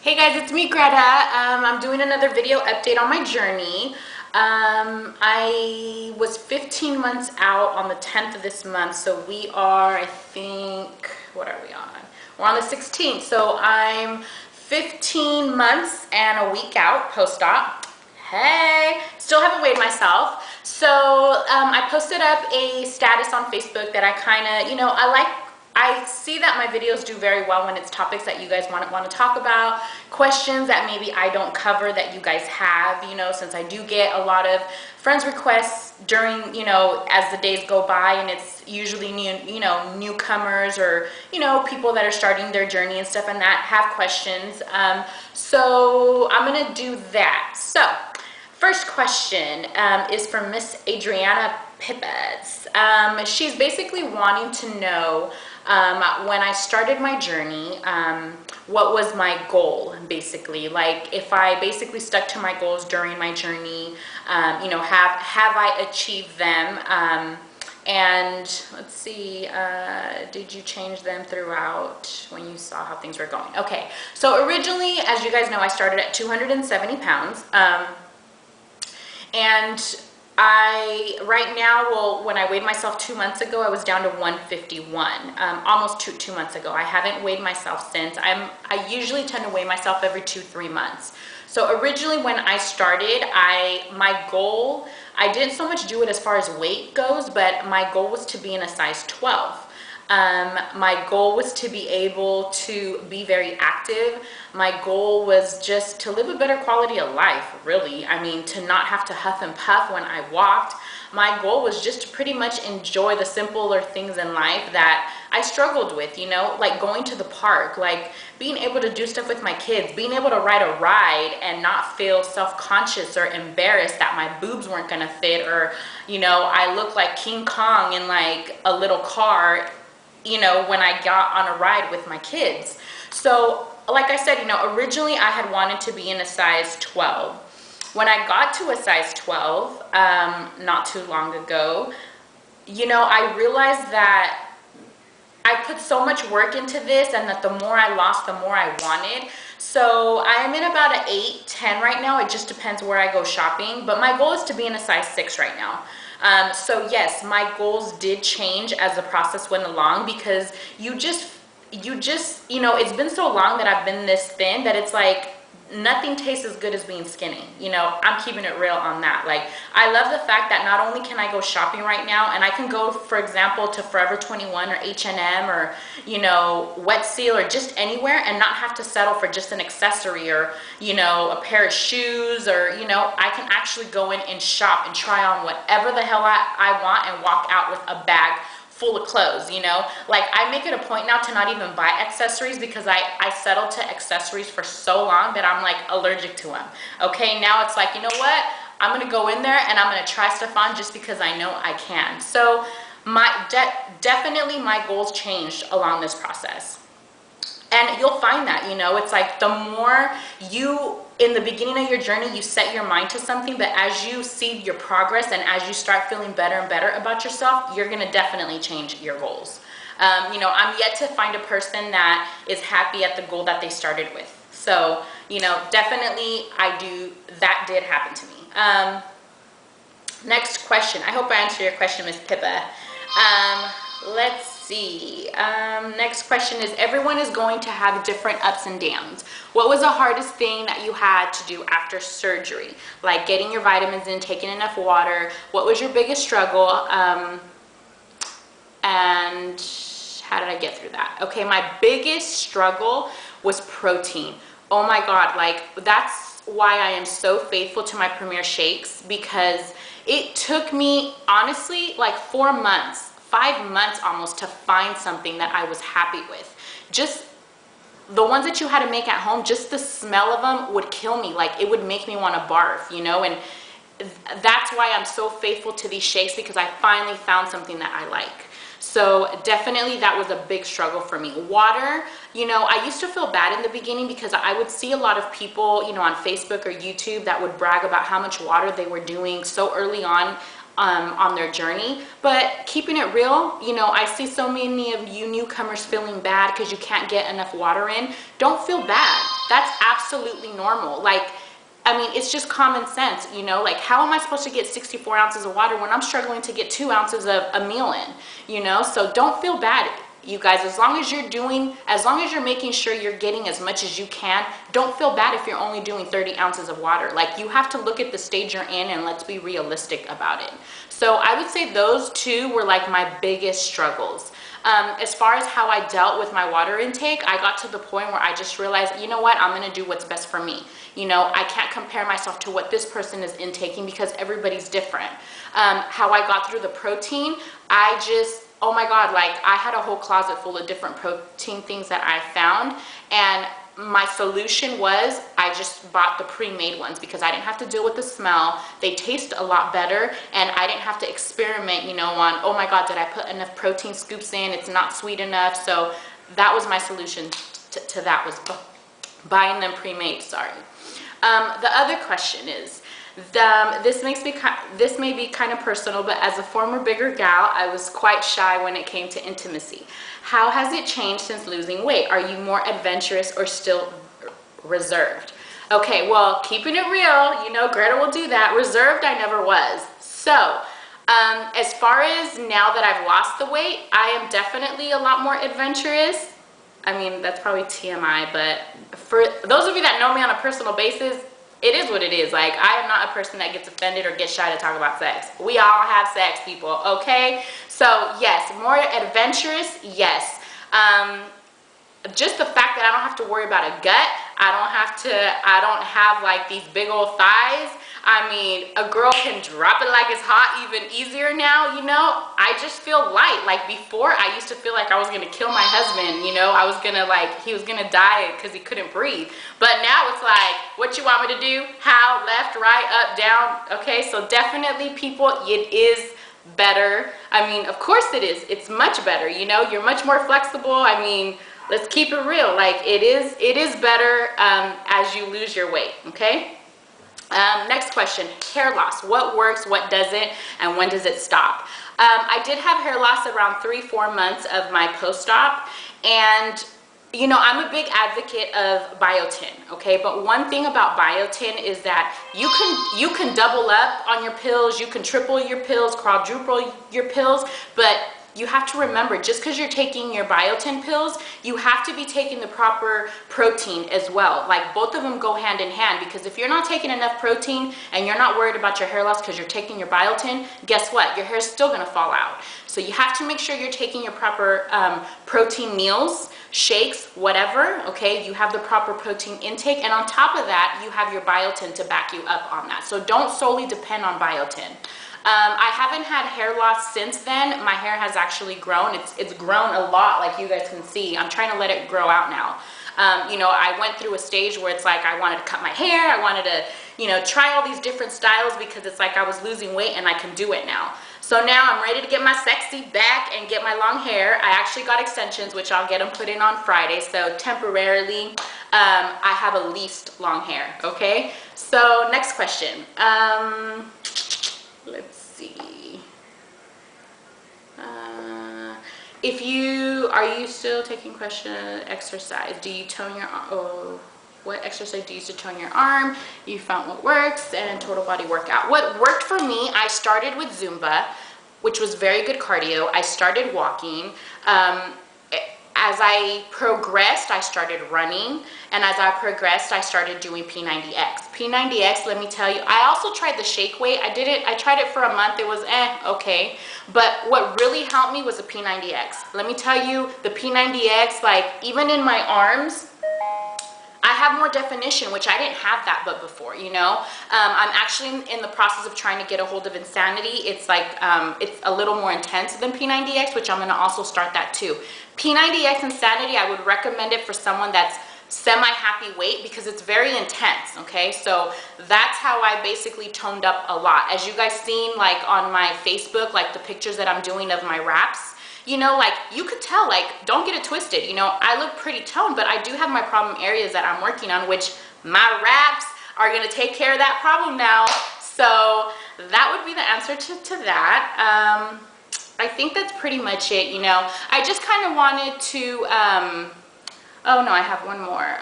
Hey guys, it's me, Greta. I'm doing another video update on my journey. I was 15 months out on the 10th of this month, so we are, I think, what are we on? We're on the 16th, so I'm 15 months and a week out post-op. Hey, still haven't weighed myself. So I posted up a status on Facebook that I kind of, I see that my videos do very well when it's topics that you guys want to talk about, questions that maybe I don't cover that you guys have, since I do get a lot of friends requests during, as the days go by, and it's usually newcomers or, people that are starting their journey and stuff and that have questions. So I'm going to do that. So first question is from Miss Adriana Pippets. She's basically wanting to know when I started my journey, what was my goal, basically? Like, if I basically stuck to my goals during my journey, have I achieved them? And let's see, did you change them throughout when you saw how things were going? Okay, so originally, as you guys know, I started at 270 pounds. And right now, well, when I weighed myself 2 months ago, I was down to 151, almost two months ago. I haven't weighed myself since. I usually tend to weigh myself every 2-3 months. So originally when I started, my goal, I didn't so much do it as far as weight goes, but my goal was to be in a size 12. My goal was to be able to be very active. My goal was just to live a better quality of life, really. I mean, to not have to huff and puff when I walked. My goal was just to pretty much enjoy the simpler things in life that I struggled with, like going to the park, like being able to do stuff with my kids, being able to ride a ride and not feel self-conscious or embarrassed that my boobs weren't gonna fit, or, I looked like King Kong in like a little car, when I got on a ride with my kids. So like I said, originally I had wanted to be in a size 12. When I got to a size 12, not too long ago, I realized that I put so much work into this, and that the more I lost, the more I wanted. So I am in about an 8, 10 right now. It just depends where I go shopping, but my goal is to be in a size 6 right now. So yes, my goals did change as the process went along, because you just, it's been so long that I've been this thin that it's like, nothing tastes as good as being skinny. I'm keeping it real on that. Like, I love the fact that not only can I go shopping right now, and I can go, for example, to Forever 21 or H&M or, Wet Seal or just anywhere, and not have to settle for just an accessory or, a pair of shoes, or, I can actually go in and shop and try on whatever the hell I want and walk out with a bag full of clothes. Like, I make it a point now to not even buy accessories, because I settled to accessories for so long that I'm like allergic to them. Okay, now it's like, you know what, I'm gonna go in there and I'm gonna try stuff on just because I know I can. So definitely my goals changed along this process. And you'll find that, it's like the more in the beginning of your journey, you set your mind to something, but as you see your progress and as you start feeling better and better about yourself, you're going to definitely change your goals. I'm yet to find a person that is happy at the goal that they started with. So, definitely that did happen to me. Next question. I hope I answered your question, Miss Pippa. Let's see. Next question is, everyone is going to have different ups and downs. What was the hardest thing that you had to do after surgery? Like getting your vitamins in, taking enough water. What was your biggest struggle? And how did I get through that? Okay, my biggest struggle was protein. Oh my God, like, that's why I am so faithful to my Premier Shakes, because it took me, honestly, like 4 months, 5 months almost, to find something that I was happy with. Just the ones that you had to make at home, just the smell of them would kill me. Like, it would make me want to barf, and that's why I'm so faithful to these shakes, because I finally found something that I like. So definitely that was a big struggle for me. Water, I used to feel bad in the beginning, because I would see a lot of people, on Facebook or YouTube, that would brag about how much water they were doing so early on their journey. But keeping it real, I see so many of you newcomers feeling bad because you can't get enough water in. Don't feel bad. That's absolutely normal. Like, I mean, it's just common sense, you know, like how am I supposed to get 64 ounces of water when I'm struggling to get 2 ounces of a meal in, you know? So don't feel bad, you guys. As long as you're making sure you're getting as much as you can, don't feel bad if you're only doing 30 ounces of water. Like, you have to look at the stage you're in, and let's be realistic about it. So I would say those two were like my biggest struggles. As far as how I dealt with my water intake, I got to the point where I just realized, you know what, I'm gonna do what's best for me. You know, I can't compare myself to what this person is intaking because everybody's different. How I got through the protein, oh my God, like I had a whole closet full of different protein things that I found, and my solution was I just bought the pre-made ones because I didn't have to deal with the smell. They taste a lot better, and I didn't have to experiment, you know, on, oh my God, did I put enough protein scoops in? It's not sweet enough. So that was my solution to that, was buying them pre-made, sorry. The other question is, this may be kind of personal, but as a former bigger gal, I was quite shy when it came to intimacy. How has it changed since losing weight? Are you more adventurous or still reserved? Okay, well, keeping it real, you know, Greta will do that. Reserved, I never was. So, as far as now that I've lost the weight, I am definitely a lot more adventurous. I mean, that's probably TMI, but for those of you that know me on a personal basis, it is what it is. Like, I am not a person that gets offended or gets shy to talk about sex. We all have sex, people, okay? So yes, more adventurous, yes. Just the fact that I don't have to worry about a gut, I don't have like these big old thighs. I mean, a girl can drop it like it's hot even easier now, you know? I just feel light. Like before, I used to feel like I was gonna kill my husband, you know? He was gonna die because he couldn't breathe. But now it's like, what you want me to do? How, left, right, up, down? Okay, so definitely people, it is better. I mean, of course it is. It's much better, you know? You're much more flexible. I mean, let's keep it real. Like, it is better as you lose your weight, okay? Next question, hair loss. What works, what doesn't, and when does it stop? I did have hair loss around 3-4 months of my post-op, and you know, I'm a big advocate of biotin, okay? But one thing about biotin is that you can double up on your pills, you can triple your pills, quadruple your pills, but you have to remember, just because you're taking your biotin pills, you have to be taking the proper protein as well. Like, both of them go hand in hand, because if you're not taking enough protein and you're not worried about your hair loss because you're taking your biotin, guess what? Your hair's still gonna fall out. So you have to make sure you're taking your proper protein meals, shakes, whatever, okay? You have the proper protein intake, and on top of that, you have your biotin to back you up on that. So don't solely depend on biotin. I haven't had hair loss since then. My hair has actually grown. It's grown a lot, like you guys can see. I'm trying to let it grow out now. You know, I went through a stage where it's like I wanted to cut my hair. I wanted to, you know, try all these different styles because it's like I was losing weight and I can do it now. So now I'm ready to get my sexy back and get my long hair. I actually got extensions, which I'll get them put in on Friday. So temporarily, I have at least long hair, okay? So next question. Let's see. Are you still taking question exercise? Do you tone your arm? Oh, what exercise do you use to tone your arm? You found what works, and total body workout. What worked for me, I started with Zumba, which was very good cardio. I started walking. As I progressed, I started running, and as I progressed, I started doing P90X. P90X, let me tell you, I also tried the shake weight. I tried it for a month. It was okay. But what really helped me was the P90X. Let me tell you, the P90X, like even in my arms, I have more definition, which I didn't have that but before, you know. I'm actually in the process of trying to get a hold of Insanity. It's like, it's a little more intense than P90X, which I'm gonna also start that too. P90X Insanity, I would recommend it for someone that's semi-happy weight because it's very intense, okay? So that's how I basically toned up a lot. As you guys seen, like on my Facebook, like the pictures that I'm doing of my wraps, you know, like you could tell, like, don't get it twisted, you know, I look pretty toned, but I do have my problem areas that I'm working on, which my wraps are gonna take care of that problem now. So that would be the answer to that. I think that's pretty much it, you know. I just kind of wanted to, oh no, I have one more.